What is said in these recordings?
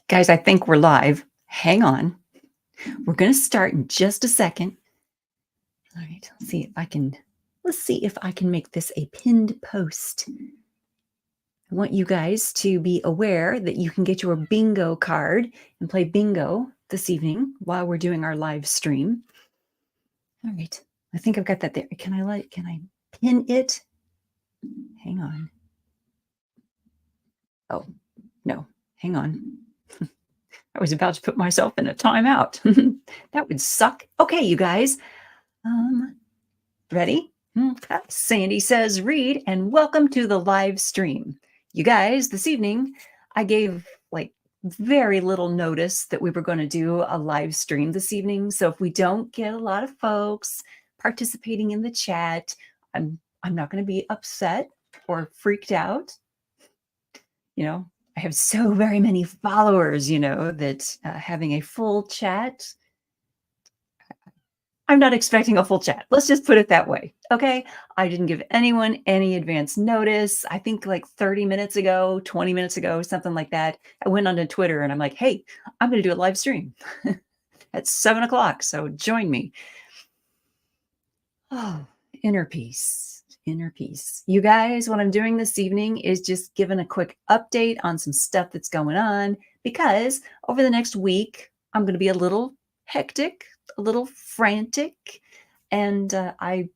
Guys, I think we're live. Hang on. We're going to start in just a second. All right, let's see if I can make this a pinned post. I want you guys to be aware that you can get your bingo card and play bingo this evening while we're doing our live stream. All right, I think I've got that there. Can I pin it? Hang on. Oh, no, hang on. I was about to put myself in a timeout. That would suck. Okay, you guys. Ready? Sandy says read, and welcome to the live stream. You guys, this evening, I gave like very little notice that we were going to do a live stream this evening. So if we don't get a lot of folks participating in the chat, I'm not going to be upset or freaked out. You know, I have so very many followers, that having a full chat, I'm not expecting a full chat. Let's just put it that way. Okay. I didn't give anyone any advance notice. I think like 30 minutes ago, 20 minutes ago, something like that. I went onto Twitter and I'm like, hey, I'm going to do a live stream at 7 o'clock. So join me. Oh, inner peace, inner peace. You guys, what I'm doing this evening is just giving a quick update on some stuff that's going on, because over the next week, I'm going to be a little hectic, a little frantic, and I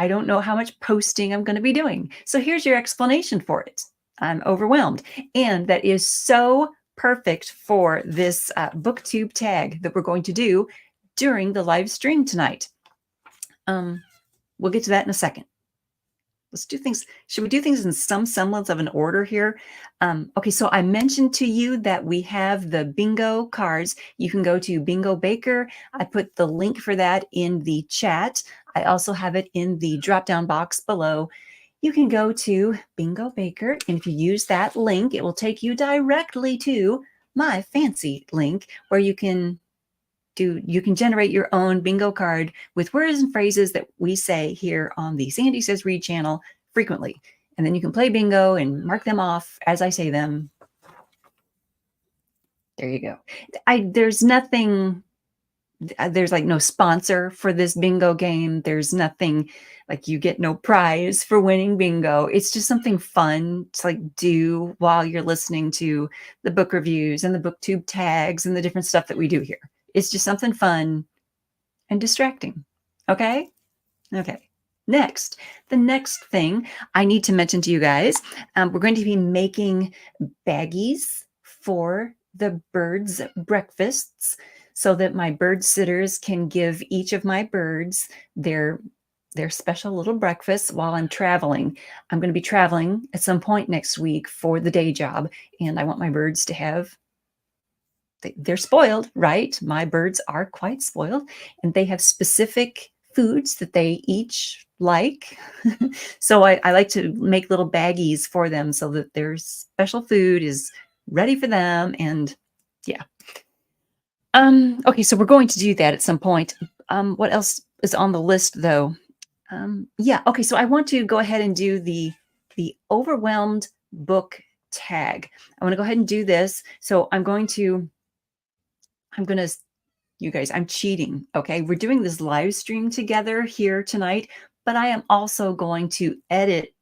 don't know how much posting I'm going to be doing. So here's your explanation for it. I'm overwhelmed, and that is so perfect for this BookTube tag that we're going to do during the live stream tonight. We'll get to that in a second. Let's do things. Should we do things in some semblance of an order here? Okay, so I mentioned to you that we have the bingo cards. You can go to Bingo Baker. I put the link for that in the chat. I also have it in the drop-down box below. You can go to Bingo Baker, and if you use that link, it will take you directly to my fancy link where you can generate your own bingo card with words and phrases that we say here on the Sandy Says Read channel frequently. And then you can play bingo and mark them off as I say them. There you go. There's like no sponsor for this bingo game. There's nothing like, you get no prize for winning bingo. It's just something fun to like do while you're listening to the book reviews and the BookTube tags and the different stuff that we do here. It's just something fun and distracting. Okay? Okay. Next, the next thing I need to mention to you guys, we're going to be making baggies for the birds' breakfasts so that my bird sitters can give each of my birds their special little breakfast while I'm traveling. I'm going to be traveling at some point next week for the day job, and I want my birds to have, they're spoiled, right? My birds are quite spoiled, and they have specific foods that they each like. So I like to make little baggies for them so that their special food is ready for them. And yeah. Okay, so we're going to do that at some point. What else is on the list though? Yeah, okay, so I want to go ahead and do the overwhelmed book tag. I want to go ahead and do this. So you guys, I'm cheating, okay? We're doing this live stream together here tonight, but I am also going to edit.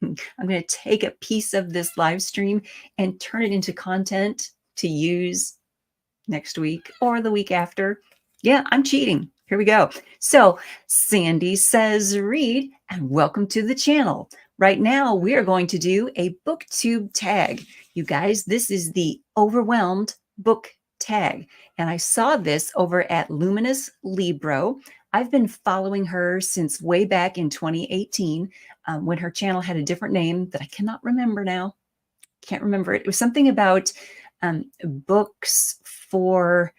I'm going to take a piece of this live stream and turn it into content to use next week or the week after. Yeah, I'm cheating. Here we go. So Sandy says read, and welcome to the channel. Right now, we are going to do a BookTube tag. You guys, this is the overwhelmed book tag. And I saw this over at Luminous Libro. I've been following her since way back in 2018 when her channel had a different name that I cannot remember now. Can't remember it. It was something about books for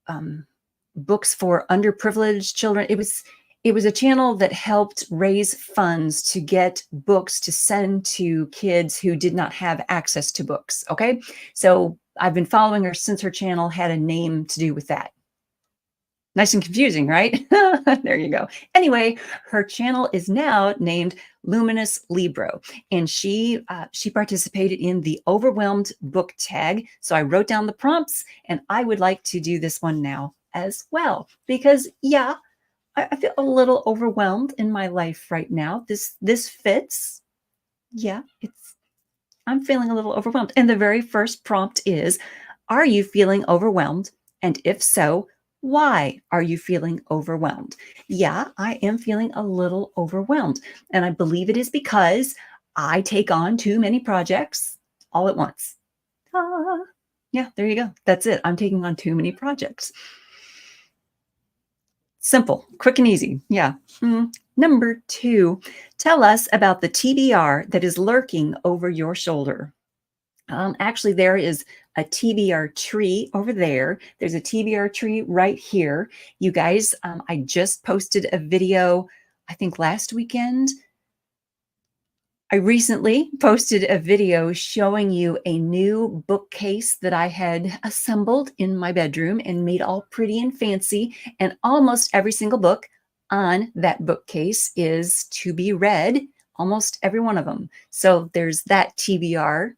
underprivileged children. It was a channel that helped raise funds to get books to send to kids who did not have access to books. Okay, so I've been following her since her channel had a name to do with that. Nice and confusing, right? There you go. Anyway, her channel is now named Luminous Libro, and she participated in the Overwhelmed book tag. So I wrote down the prompts, and I would like to do this one now as well, because yeah, I feel a little overwhelmed in my life right now. This fits. Yeah, I'm feeling a little overwhelmed. And the very first prompt is, are you feeling overwhelmed? And if so, why are you feeling overwhelmed? Yeah, I am feeling a little overwhelmed. And I believe it is because I take on too many projects all at once. Ah, yeah, there you go. That's it. I'm taking on too many projects. Simple, quick and easy. Yeah. Number 2, tell us about the TBR that is lurking over your shoulder. Actually, there is a TBR tree over there. There's a TBR tree right here. You guys, I just posted a video, I think last weekend. I recently posted a video showing you a new bookcase that I had assembled in my bedroom and made all pretty and fancy. And almost every single book on that bookcase is to be read, almost every one of them. So there's that TBR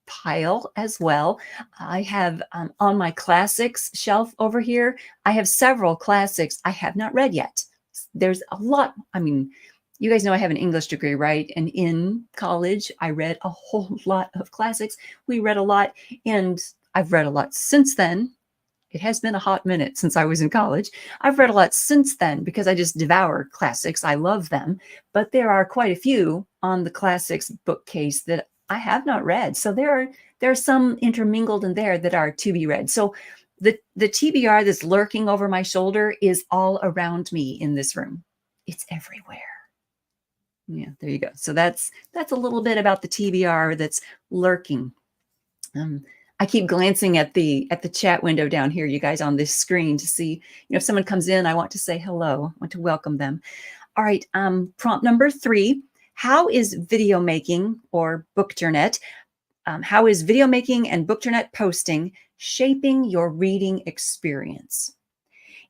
pile as well. I have on my classics shelf over here, I have several classics I have not read yet. There's a lot. I mean, you guys know I have an English degree, right? And in college, I read a whole lot of classics. We read a lot, and I've read a lot since then. It has been a hot minute since I was in college. I've read a lot since then because I just devour classics. I love them. But there are quite a few on the classics bookcase that I have not read. So there are some intermingled in there that are to be read. So the TBR that's lurking over my shoulder is all around me in this room. It's everywhere. Yeah, there you go. So that's a little bit about the TBR that's lurking. I keep glancing at the chat window down here, you guys, on this screen to see, if someone comes in, I want to say hello. I want to welcome them. All right, prompt number 3, how is video making or bookternet, how is video making and bookternet posting shaping your reading experience?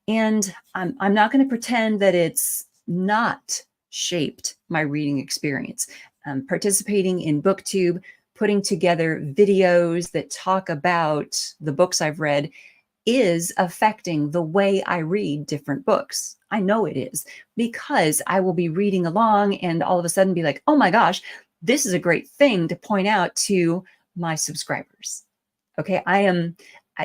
And I'm not going to pretend that it's not shaped my reading experience. Participating in BookTube, putting together videos that talk about the books I've read is affecting the way I read different books. I know it is, because I will be reading along and all of a sudden be like, oh my gosh, this is a great thing to point out to my subscribers. Okay,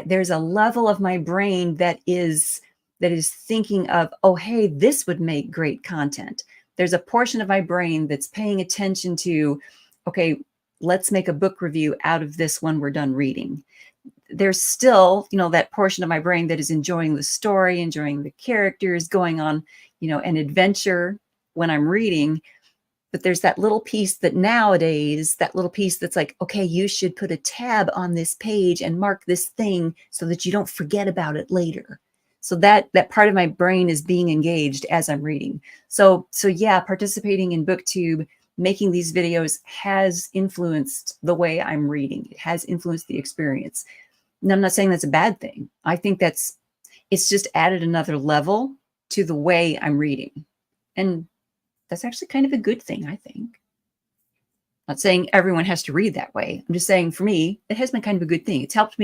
there's a level of my brain that is thinking of, oh, hey, this would make great content. There's a portion of my brain that's paying attention to, okay, let's make a book review out of this when we're done reading. There's still, that portion of my brain that is enjoying the story, enjoying the characters, going on, an adventure when I'm reading. But there's that little piece that nowadays, that little piece that's like, okay, you should put a tab on this page and mark this thing so that you don't forget about it later. So that part of my brain is being engaged as I'm reading. So yeah, participating in BookTube, making these videos has influenced the way I'm reading. It has influenced the experience. And I'm not saying that's a bad thing. I think it's just added another level to the way I'm reading. And that's actually kind of a good thing, I think. Not saying everyone has to read that way. I'm just saying for me, it has been kind of a good thing. It's helped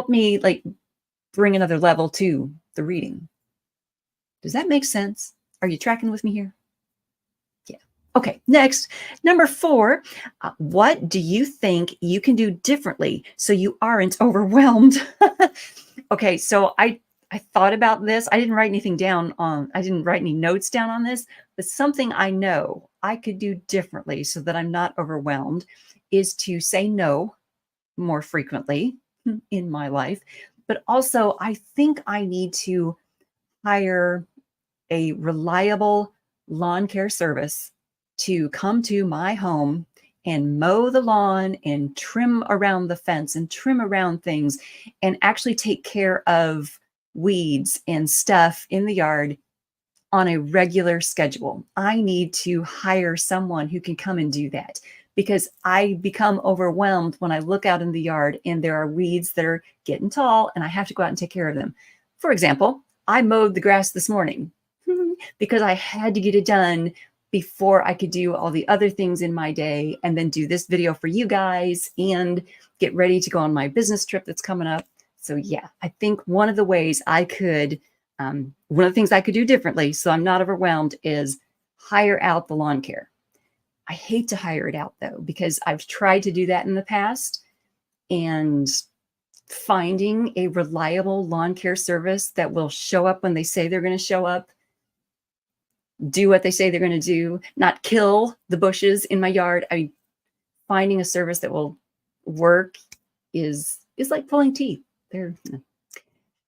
me like bring another level to the reading. Does that make sense? Are you tracking with me here? Yeah. Okay, next, number 4, what do you think you can do differently so you aren't overwhelmed? Okay, so I thought about this. I didn't write anything down I didn't write any notes down on this, but something I know I could do differently so that I'm not overwhelmed is to say no more frequently in my life. But also, I think I need to hire a reliable lawn care service to come to my home and mow the lawn and trim around the fence and trim around things and actually take care of weeds and stuff in the yard on a regular schedule. I need to hire someone who can come and do that, because I become overwhelmed when I look out in the yard and there are weeds that are getting tall and I have to go out and take care of them. For example, I mowed the grass this morning because I had to get it done before I could do all the other things in my day and then do this video for you guys and get ready to go on my business trip that's coming up. So yeah, I think one of the ways I could, one of the things I could do differently so I'm not overwhelmed is hire out the lawn care. I hate to hire it out though, because I've tried to do that in the past, and finding a reliable lawn care service that will show up when they say they're going to show up, do what they say they're going to do, not kill the bushes in my yard. Finding a service that will work is like pulling teeth.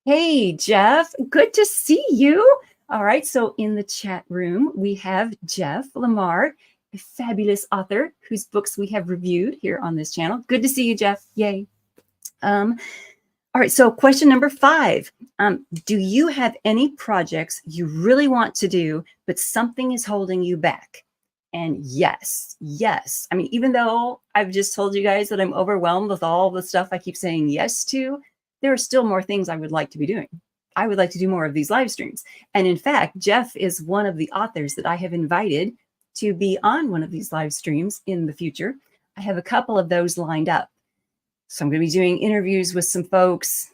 Hey, Jeff, good to see you. All right, so in the chat room, we have Jeff Lamar, a fabulous author whose books we have reviewed here on this channel. Good to see you, Jeff. Yay. All right, so question number 5. Do you have any projects you really want to do, but something is holding you back? And yes. I mean, even though I've just told you guys that I'm overwhelmed with all the stuff I keep saying yes to, there are still more things I would like to be doing. I would like to do more of these live streams. And in fact, Jeff is one of the authors that I have invited to be on one of these live streams in the future. I have a couple of those lined up. So I'm going to be doing interviews with some folks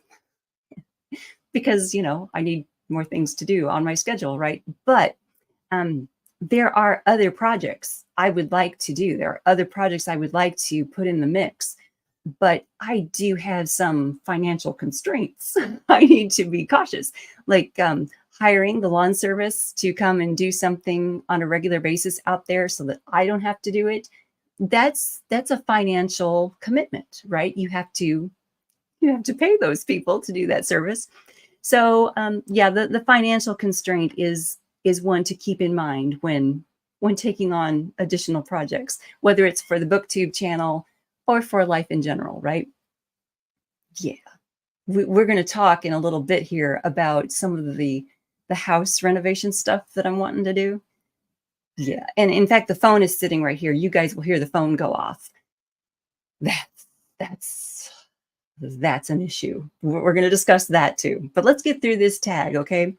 because, you know, I need more things to do on my schedule, right? But there are other projects I would like to do. There are other projects I would like to put in the mix, but I do have some financial constraints. I need to be cautious, like hiring the lawn service to come and do something on a regular basis out there so that I don't have to do it. That's a financial commitment, right? You have to pay those people to do that service. So yeah, the financial constraint is one to keep in mind when taking on additional projects, whether it's for the BookTube channel or for life in general, right? Yeah, we're going to talk in a little bit here about some of the house renovation stuff that I'm wanting to do. Yeah, and in fact, the phone is sitting right here. You guys will hear the phone go off. That's an issue. We're going to discuss that too. But let's get through this tag, okay?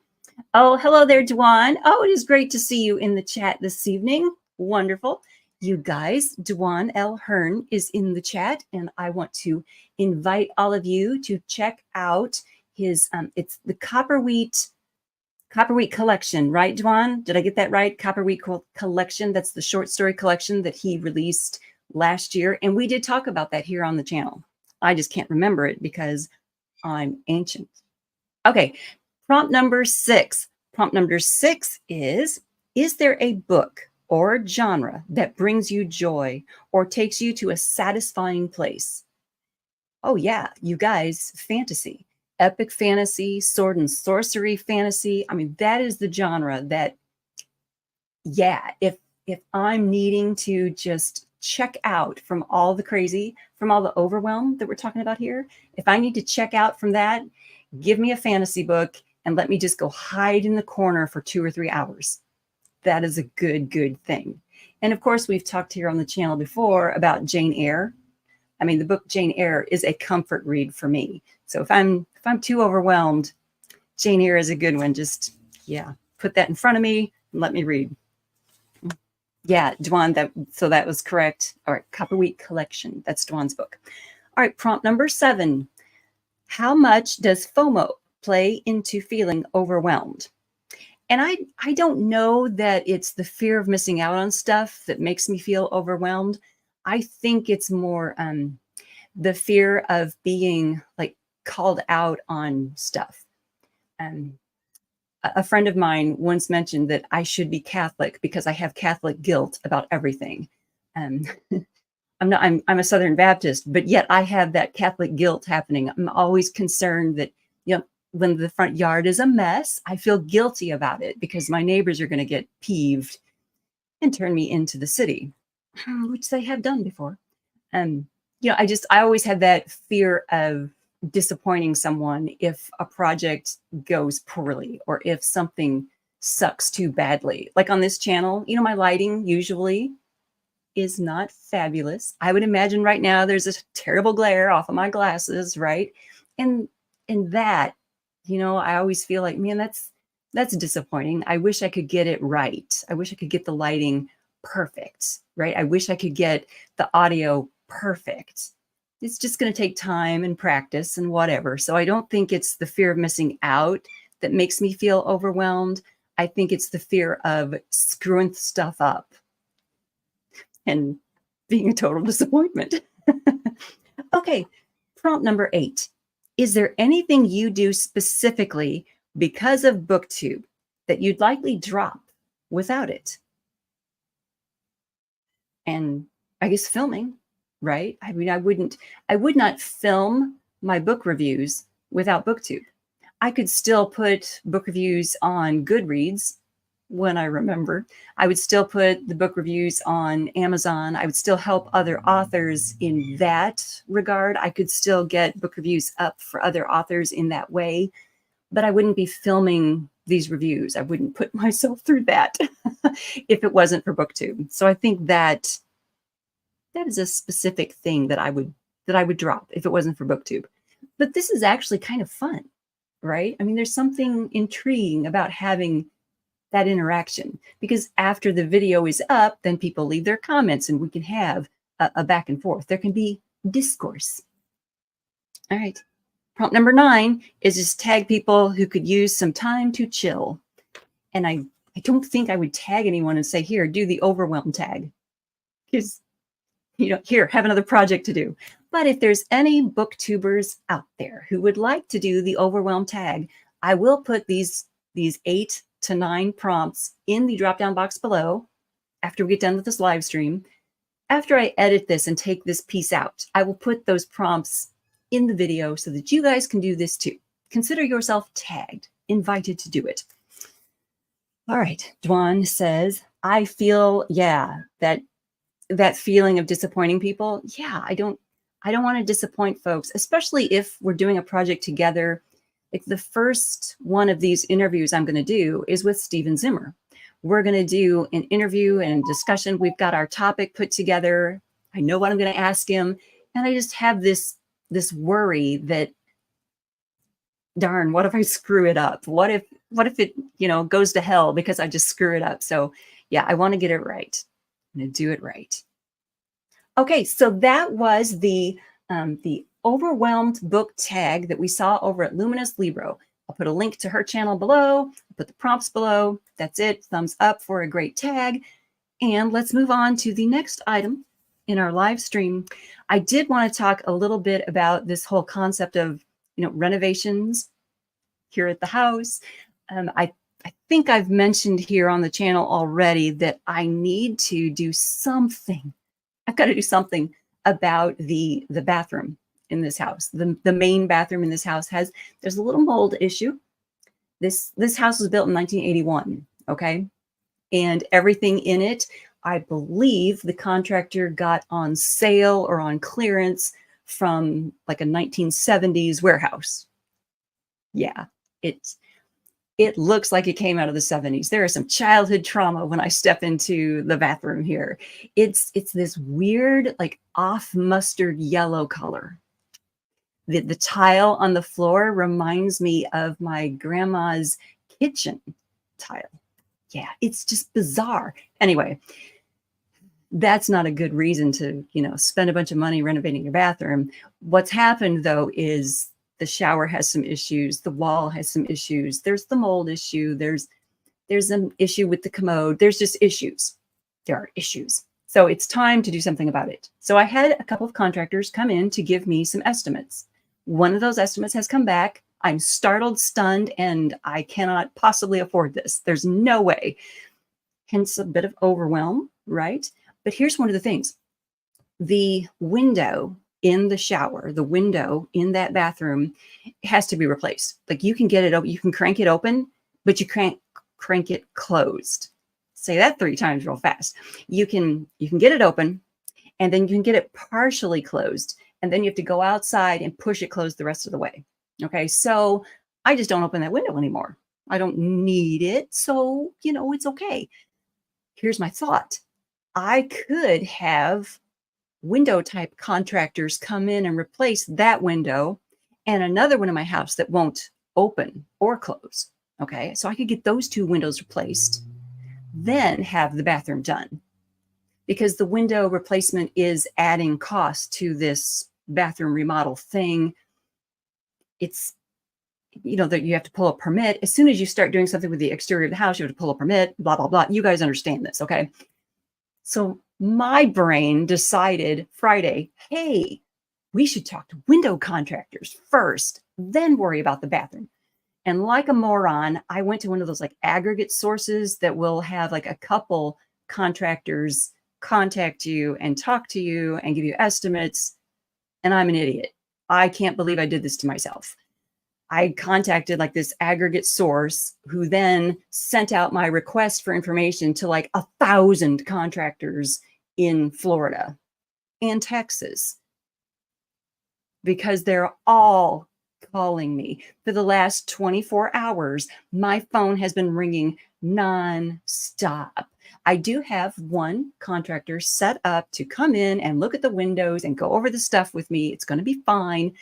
Oh, hello there, Dwan. Oh, it is great to see you in the chat this evening. Wonderful. You guys, Dwan L. Hearn is in the chat, and I want to invite all of you to check out his, it's the Copper Wheat collection, right, Dwan? Did I get that right? Copper Wheat collection. That's the short story collection that he released last year. And we did talk about that here on the channel. I just can't remember it because I'm ancient. Okay, prompt number 6. Prompt number 6 is there a book or genre that brings you joy or takes you to a satisfying place? Oh yeah, you guys, fantasy. Epic fantasy, sword and sorcery fantasy. I mean, that is the genre that, yeah, if I'm needing to just check out from all the crazy, from all the overwhelm that we're talking about here, if I need to check out from that, give me a fantasy book and let me just go hide in the corner for 2 or 3 hours. That is a good thing. And of course, we've talked here on the channel before about Jane Eyre. I mean, the book Jane Eyre is a comfort read for me. So if I'm too overwhelmed, Jane Eyre is a good one. Just, yeah, put that in front of me and let me read. Yeah, Dwan, so that was correct. All right, Copper Wheat Collection. That's Dwan's book. All right, prompt number 7. How much does FOMO play into feeling overwhelmed? And I don't know that it's the fear of missing out on stuff that makes me feel overwhelmed. I think it's more the fear of being like called out on stuff. A friend of mine once mentioned that I should be Catholic because I have Catholic guilt about everything. I'm a Southern Baptist, but yet I have that Catholic guilt happening. I'm always concerned that, you know, when the front yard is a mess, I feel guilty about it because my neighbors are going to get peeved and turn me into the city, which they have done before. You know, I always had that fear of disappointing someone if a project goes poorly or if something sucks too badly. Like on this channel, you know, my lighting usually is not fabulous. I would imagine right now there's a terrible glare off of my glasses, right? And that I always feel like, man, that's disappointing. I wish I could get it right. I wish I could get the lighting perfect, right? I wish I could get the audio perfect. It's just going to take time and practice and whatever. So I don't think it's the fear of missing out that makes me feel overwhelmed. I think it's the fear of screwing stuff up and being a total disappointment. Okay, prompt number 8. Is there anything you do specifically because of BookTube that you'd likely drop without it? And I guess filming, right? I mean, I would not film my book reviews without BookTube. I could still put book reviews on Goodreads when I remember. I would still put the book reviews on Amazon. I would still help other authors in that regard. I could still get book reviews up for other authors in that way, but I wouldn't be filming these reviews. I wouldn't put myself through that if it wasn't for BookTube. So I think that is a specific thing that I would drop if it wasn't for BookTube. But this is actually kind of fun, right? I mean, there's something intriguing about having that interaction, because after the video is up, then people leave their comments and we can have a back and forth. There can be discourse. All right. Prompt number 9 is just tag people who could use some time to chill. And I don't think I would tag anyone and say, here, do the overwhelm tag. Because, here, have another project to do. But if there's any booktubers out there who would like to do the overwhelm tag, I will put these 8 to 9 prompts in the drop-down box below after we get done with this live stream. After I edit this and take this piece out, I will put those prompts in the video so that you guys can do this too. Consider yourself tagged, invited to do it. All right, Dwan says, I feel, that feeling of disappointing people. Yeah, I don't want to disappoint folks, especially if we're doing a project together. Like the first one of these interviews I'm going to do is with Steven Zimmer. We're going to do an interview and discussion. We've got our topic put together. I know what I'm going to ask him. And I just have this worry that, darn, what if I screw it up? What if it, goes to hell because I just screw it up? So yeah, I want to get it right. I'm going to do it right. Okay, so that was the overwhelmed book tag that we saw over at Luminous Libro. I'll put a link to her channel below. I'll put the prompts below. That's it. Thumbs up for a great tag. And let's move on to the next item in our live stream. I did want to talk a little bit about this whole concept of, renovations here at the house. I think I've mentioned here on the channel already that I need to do something. I've got to do something about the bathroom in this house. The main bathroom in this house there's a little mold issue. This house was built in 1981, okay? And everything in it, I believe the contractor got on sale or on clearance from like a 1970s warehouse. Yeah, it looks like it came out of the 70s. There is some childhood trauma when I step into the bathroom here. It's this weird, like off mustard yellow color. The tile on the floor reminds me of my grandma's kitchen tile. Yeah, it's just bizarre. Anyway, that's not a good reason to, spend a bunch of money renovating your bathroom. What's happened though is the shower has some issues. The wall has some issues. There's the mold issue. There's an issue with the commode. There's just issues. There are issues. So it's time to do something about it. So I had a couple of contractors come in to give me some estimates. One of those estimates has come back. I'm startled, stunned, and I cannot possibly afford this. There's no way. Hence a bit of overwhelm, right? But here's one of the things. The window in the shower, the window in that bathroom has to be replaced. Like you can get it open, you can crank it open, but you can't crank it closed. Say that 3 times real fast. You can get it open and then you can get it partially closed. And then you have to go outside and push it closed the rest of the way. Okay, so I just don't open that window anymore. I don't need it. So, it's okay. Here's my thought. I could have window type contractors come in and replace that window and another one in my house that won't open or close. Okay, so I could get those 2 windows replaced, then have the bathroom done, because the window replacement is adding cost to this bathroom remodel thing. It's, you know, that you have to pull a permit. As soon as you start doing something with the exterior of the house, you have to pull a permit, blah, blah, blah. You guys understand this, okay? So my brain decided Friday, hey, we should talk to window contractors first, then worry about the bathroom. And like a moron, I went to one of those like aggregate sources that will have like a couple contractors contact you and talk to you and give you estimates. And I'm an idiot. I can't believe I did this to myself. I contacted like this aggregate source who then sent out my request for information to like 1,000 contractors in Florida and Texas, because they're all calling me. For the last 24 hours, my phone has been ringing nonstop. I do have one contractor set up to come in and look at the windows and go over the stuff with me. It's going to be fine.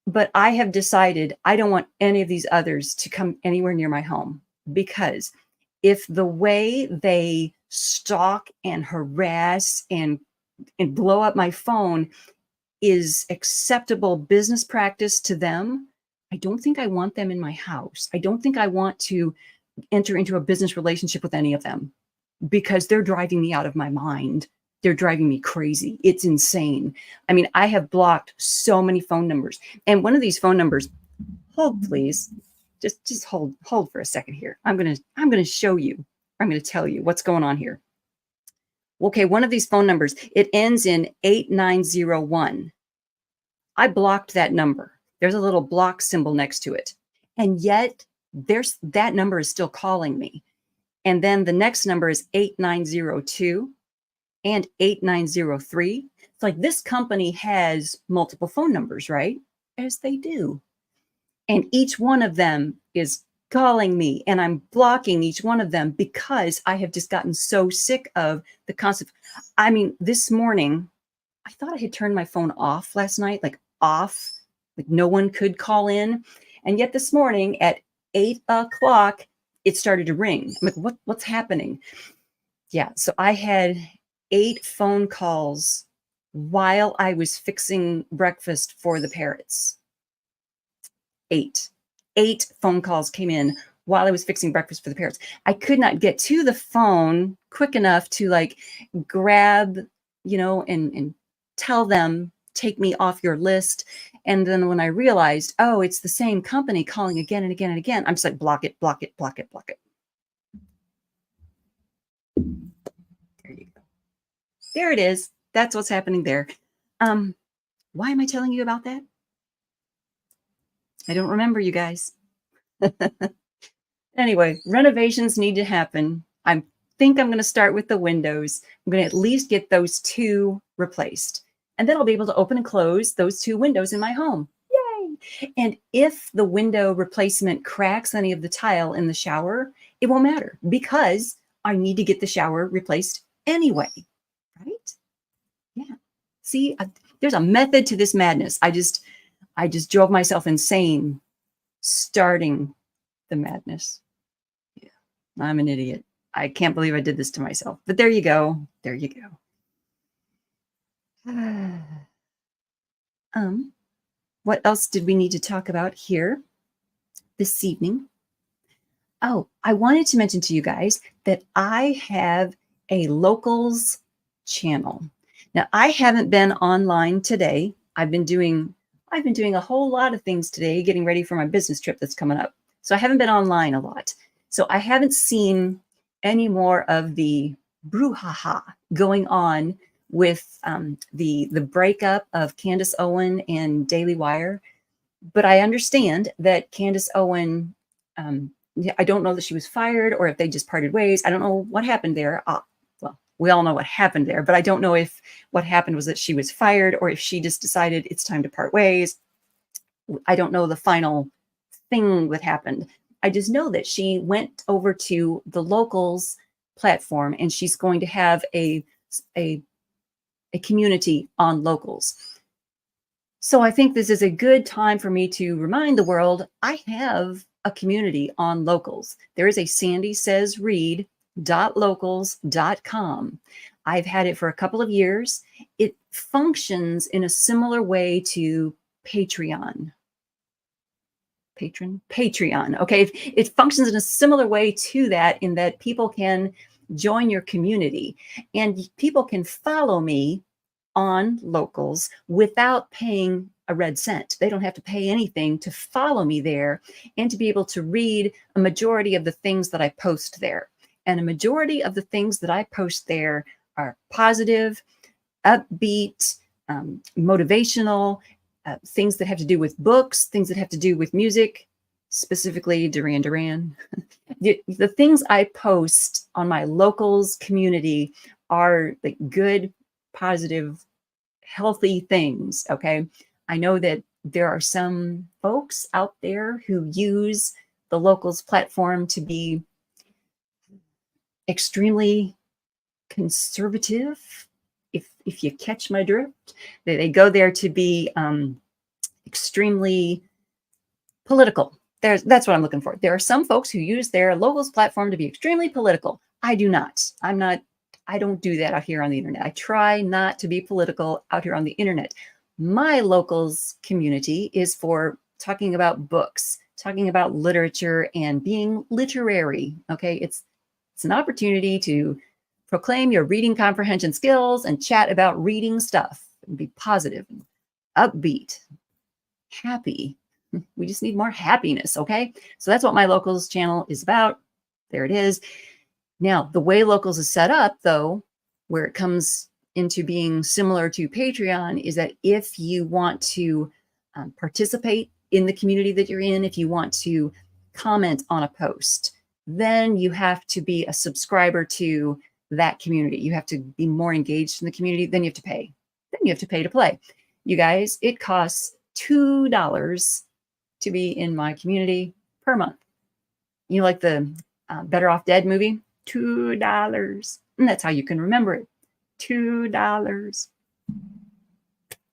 But I have decided I don't want any of these others to come anywhere near my home, because if the way they stalk and harass and blow up my phone is acceptable business practice to them, I don't think I want them in my house. I don't think I want to enter into a business relationship with any of them, because they're driving me out of my mind. They're driving me crazy. It's insane. I mean, I have blocked so many phone numbers. And one of these phone numbers, hold please, just hold for a second here. I'm going to show you. I'm going to tell you what's going on here. Okay, one of these phone numbers, it ends in 8901. I blocked that number. There's a little block symbol next to it. And yet that number is still calling me. And then the next number is 8902 and 8903. It's like this company has multiple phone numbers, right? As they do. And each one of them is calling me, and I'm blocking each one of them because I have just gotten so sick of the concept. I mean, this morning, I thought I had turned my phone off last night, like off, like no one could call in. And yet this morning at 8 o'clock, it started to ring. I'm like, what's happening? Yeah, so I had 8 phone calls while I was fixing breakfast for the parrots. 8 phone calls came in while I was fixing breakfast for the parrots. I could not get to the phone quick enough to like grab, you know, and tell them, take me off your list. And then when I realized, oh, it's the same company calling again and again and again, I'm just like, block it, block it, block it, block it. There you go. There it is. That's what's happening there. Why am I telling you about that? I don't remember, you guys. Anyway, renovations need to happen. I think I'm going to start with the windows. I'm going to at least get those 2 replaced. And then I'll be able to open and close those 2 windows in my home. Yay! And if the window replacement cracks any of the tile in the shower, it won't matter, because I need to get the shower replaced anyway. Right? Yeah. See, there's a method to this madness. I just drove myself insane starting the madness. Yeah, I'm an idiot. I can't believe I did this to myself. But there you go. There you go. What else did we need to talk about here this evening? Oh, I wanted to mention to you guys that I have a locals channel. Now, I haven't been online today. I've been doing a whole lot of things today, getting ready for my business trip that's coming up. So I haven't been online a lot. So I haven't seen any more of the brouhaha going on with the breakup of Candace Owen and Daily Wire. But I understand that Candace Owen, I don't know that she was fired or if they just parted ways. I don't know what happened there. Well, we all know what happened there, but I don't know if what happened was that she was fired or if she just decided it's time to part ways. I don't know the final thing that happened. I just know that she went over to the locals platform and she's going to have a community on locals. So I think this is a good time for me to remind the world I have a community on Locals. There is a SandySaysRead.locals.com. I've had it for a couple of years. It functions in a similar way to Patreon. Patreon. Okay. It functions in a similar way to that, in that people can join your community and people can follow me on Locals without paying a red cent. They don't have to pay anything to follow me there and to be able to read a majority of the things that I post there. And a majority of the things that I post there are positive, upbeat, motivational, things that have to do with books, things that have to do with music, specifically Duran Duran. The things I post on my Locals community are like good, positive, healthy things. Okay. I know that there are some folks out there who use the Locals platform to be extremely conservative. If you catch my drift, they go there to be extremely political. That's what I'm looking for. There are some folks who use their Locals platform to be extremely political. I do not. I don't do that out here on the internet. I try not to be political out here on the internet. My Locals community is for talking about books, talking about literature, and being literary. Okay, it's an opportunity to proclaim your reading comprehension skills and chat about reading stuff and be positive and upbeat, happy. We just need more happiness. Okay, so that's what my Locals channel is about. There it is. Now, the way Locals is set up, though, where it comes into being similar to Patreon, is that if you want to participate in the community that you're in, if you want to comment on a post, then you have to be a subscriber to that community. You have to be more engaged in the community. Then you have to pay. Then you have to pay to play. You guys, it costs $2 to be in my community per month. You know, like the Better Off Dead movie? $2. And that's how you can remember it. $2.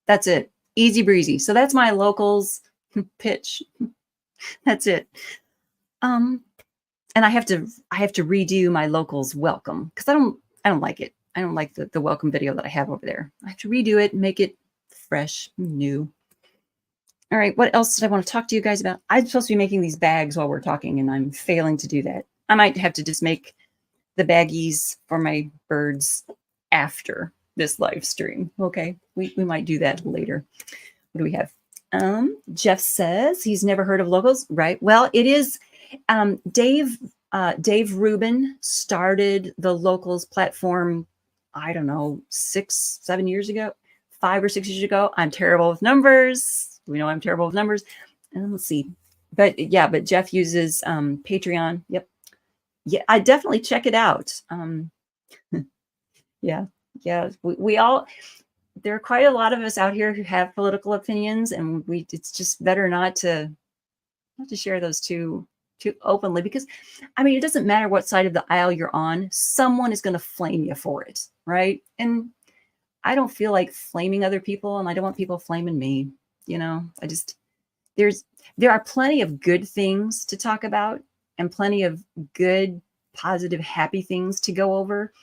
That's it. Easy breezy. So that's my Locals pitch. That's it. And I have to redo my Locals welcome because I don't like it. I don't like the welcome video that I have over there. I have to redo it, make it fresh, new. All right, what else did I want to talk to you guys about? I'm supposed to be making these bags while we're talking, and I'm failing to do that. I might have to just make the baggies for my birds after this live stream. Okay, we might do that later. What do we have? Jeff says he's never heard of Locals, right? Well, it is Dave Rubin started the Locals platform, I don't know, 6, 7 years ago, 5 or 6 years ago. I'm terrible with numbers. We know I'm terrible with numbers. And let's see. But yeah, but Jeff uses Patreon. Yep. Yeah, I definitely check it out. Yeah. We all, there are quite a lot of us out here who have political opinions, and it's just better not to share those too openly, because I mean, it doesn't matter what side of the aisle you're on, someone is going to flame you for it, right? And I don't feel like flaming other people, and I don't want people flaming me. You know, there are plenty of good things to talk about and plenty of good, positive, happy things to go over,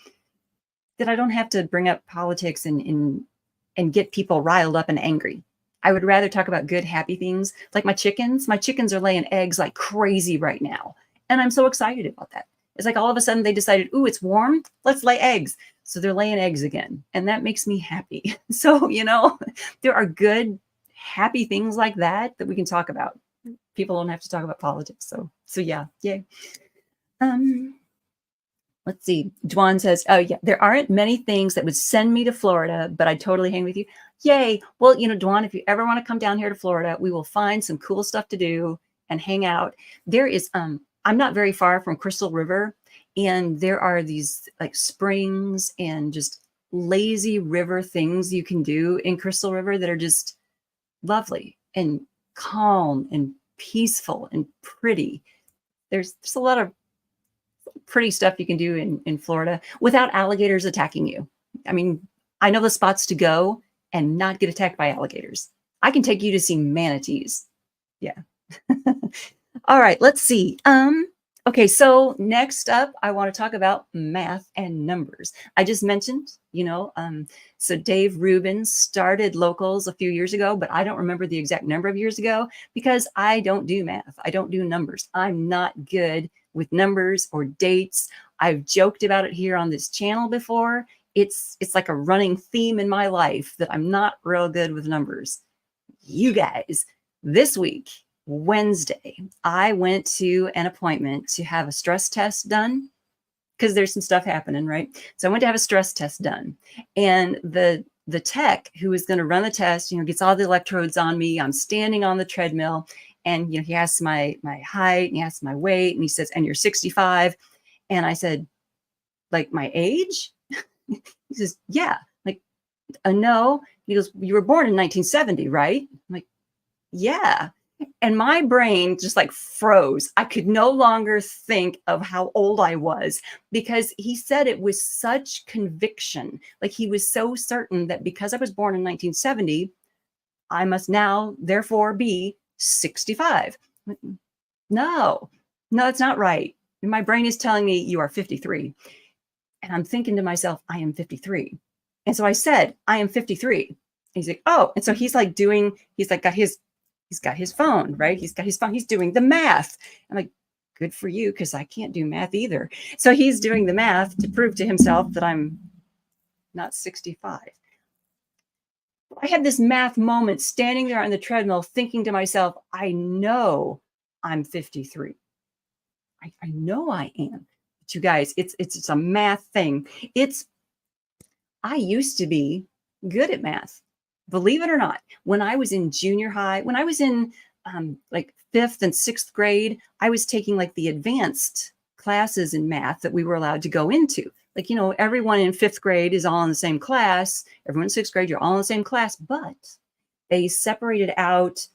that I don't have to bring up politics and get people riled up and angry. I would rather talk about good, happy things, like my chickens. My chickens are laying eggs like crazy right now, and I'm so excited about that. It's like all of a sudden they decided, ooh, it's warm, let's lay eggs. So they're laying eggs again, and that makes me happy. So, you know, there are good, happy things like that we can talk about. People don't have to talk about politics. So yeah, yay. Let's see. Dwan says, oh yeah, there aren't many things that would send me to Florida, but I'd totally hang with you. Yay. Well, you know, Dwan, if you ever want to come down here to Florida, we will find some cool stuff to do and hang out. There is, I'm not very far from Crystal River, and there are these like springs and just lazy river things you can do in Crystal River that are just lovely and calm and peaceful and pretty. There's a lot of pretty stuff you can do in Florida without alligators attacking you. I mean, I know the spots to go and not get attacked by alligators. I can take you to see manatees. Yeah. All right, let's see. Okay, so next up, I want to talk about math and numbers. I just mentioned, so Dave Rubin started Locals a few years ago, but I don't remember the exact number of years ago because I don't do math. I don't do numbers. I'm not good with numbers or dates. I've joked about it here on this channel before. It's like a running theme in my life that I'm not real good with numbers. You guys, this week, Wednesday, I went to an appointment to have a stress test done because there's some stuff happening, right? So I went to have a stress test done, and the tech who was going to run the test, gets all the electrodes on me. I'm standing on the treadmill, and he asks my height, and he asks my weight, and he says, "And you're 65?" And I said, "Like my age?" He says, "Yeah." Like, no. He goes, "You were born in 1970, right?" I'm like, "Yeah." And my brain just like froze. I could no longer think of how old I was because he said it with such conviction. Like he was so certain that because I was born in 1970, I must now therefore be 65. No, that's not right. My brain is telling me you are 53. And I'm thinking to myself, I am 53. And so I said, I am 53. He's like, oh. And so he's like he's got his phone, right? He's got his phone. He's doing the math. I'm like, good for you, because I can't do math either. So he's doing the math to prove to himself that I'm not 65. I had this math moment standing there on the treadmill thinking to myself, I know I'm 53. I know I am. But you guys, it's a math thing. I used to be good at math. Believe it or not, when I was in junior high, when I was in like 5th and 6th grade, I was taking like the advanced classes in math that we were allowed to go into. Like, everyone in 5th grade is all in the same class. Everyone in 6th grade, you're all in the same class, but they separated out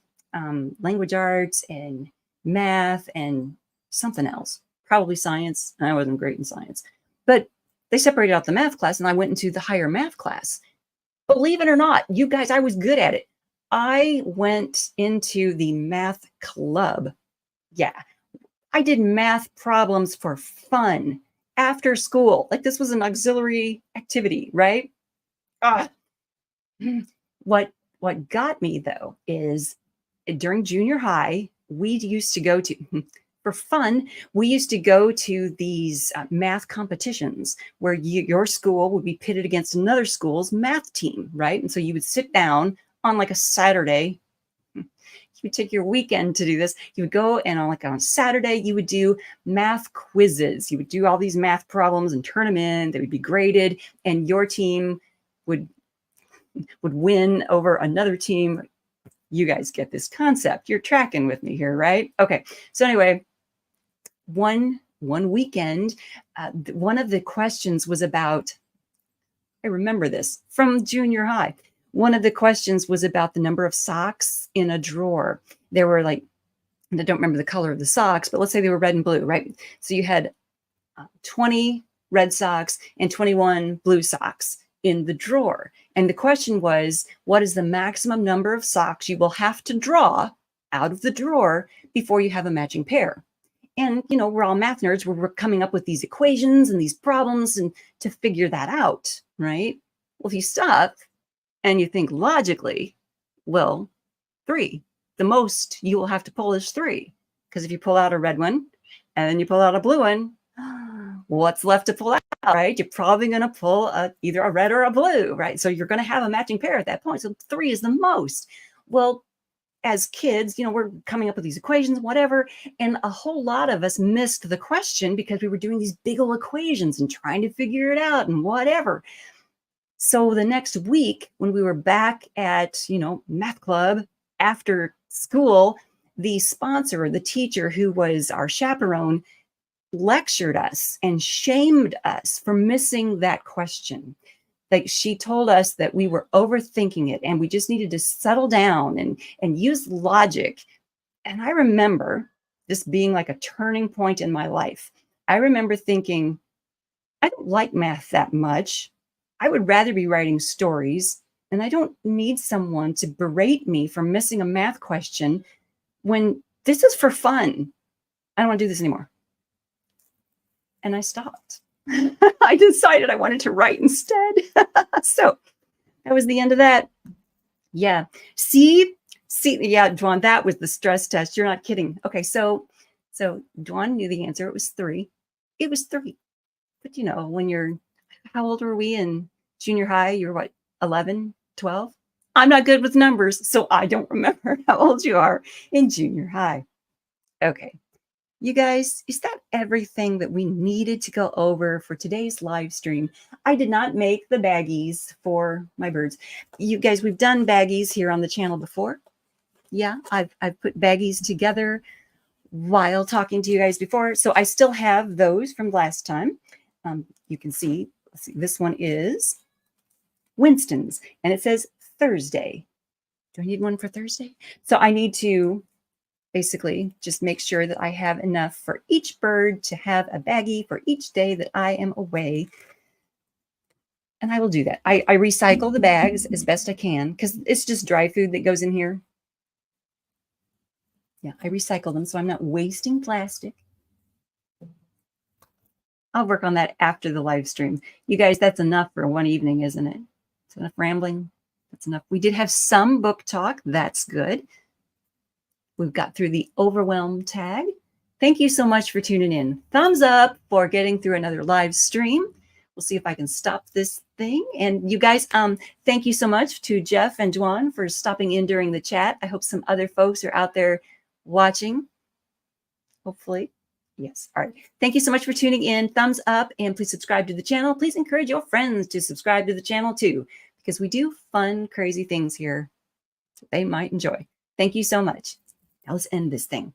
language arts and math and something else, probably science. I wasn't great in science, but they separated out the math class and I went into the higher math class. Believe it or not, you guys, I was good at it. I went into the math club. Yeah, I did math problems for fun after school. Like this was an auxiliary activity, right? Ah. What got me though is during junior high, we used to go to for fun, we used to go to these math competitions where your school would be pitted against another school's math team, right? And so you would sit down on like a Saturday. You would take your weekend to do this. You would go and on Saturday, you would do math quizzes. You would do all these math problems and turn them in. They would be graded, and your team would win over another team. You guys get this concept. You're tracking with me here, right? Okay. So anyway, one weekend, one of the questions was about, I remember this from junior high. One of the questions was about the number of socks in a drawer. There were like, and I don't remember the color of the socks, but let's say they were red and blue, right? So you had 20 red socks and 21 blue socks in the drawer. And the question was, what is the maximum number of socks you will have to draw out of the drawer before you have a matching pair? And, we're all math nerds. We're coming up with these equations and these problems and to figure that out, right? Well, if you stop and you think logically, well, 3. The most you will have to pull is 3. Because if you pull out a red one and then you pull out a blue one, what's left to pull out, right? You're probably going to pull either a red or a blue, right? So you're going to have a matching pair at that point. So 3 is the most. Well, as kids, we're coming up with these equations, whatever. And a whole lot of us missed the question because we were doing these big old equations and trying to figure it out and whatever. So the next week when we were back at, math club after school, the sponsor, the teacher who was our chaperone, lectured us and shamed us for missing that question. Like she told us that we were overthinking it and we just needed to settle down and use logic. And I remember this being like a turning point in my life. I remember thinking, I don't like math that much. I would rather be writing stories And I don't need someone to berate me for missing a math question when this is for fun. I don't want to do this anymore. And I stopped. I decided I wanted to write instead. So that was the end of that. Yeah. See, yeah, Dwan, that was the stress test. You're not kidding. Okay, so Dwan knew the answer. It was 3. It was 3. But you know, when you're, how old were we in junior high? You were what, 11, 12? I'm not good with numbers, so I don't remember how old you are in junior high. Okay. You guys, is that everything that we needed to go over for today's live stream? I did not make the baggies for my birds. You guys, we've done baggies here on the channel before. Yeah, I've put baggies together while talking to you guys before. So I still have those from last time. You can see, let's see, this one is Winston's, and it says Thursday. Do I need one for Thursday? So I need to basically just make sure that I have enough for each bird to have a baggie for each day that I am away. And I will do that. I recycle the bags as best I can because it's just dry food that goes in here. Yeah, I recycle them so I'm not wasting plastic. I'll work on that after the live stream. You guys, that's enough for one evening, isn't it? It's enough rambling. That's enough. We did have some book talk. That's good. We've got through the overwhelm tag. Thank you so much for tuning in. Thumbs up for getting through another live stream. We'll see if I can stop this thing. And you guys, thank you so much to Jeff and Dwan for stopping in during the chat. I hope some other folks are out there watching. Hopefully. Yes. All right. Thank you so much for tuning in. Thumbs up, and please subscribe to the channel. Please encourage your friends to subscribe to the channel too, because we do fun, crazy things here that they might enjoy. Thank you so much. Now let's end this thing.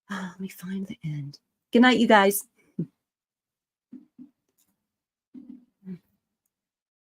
Let me find the end. Good night, you guys.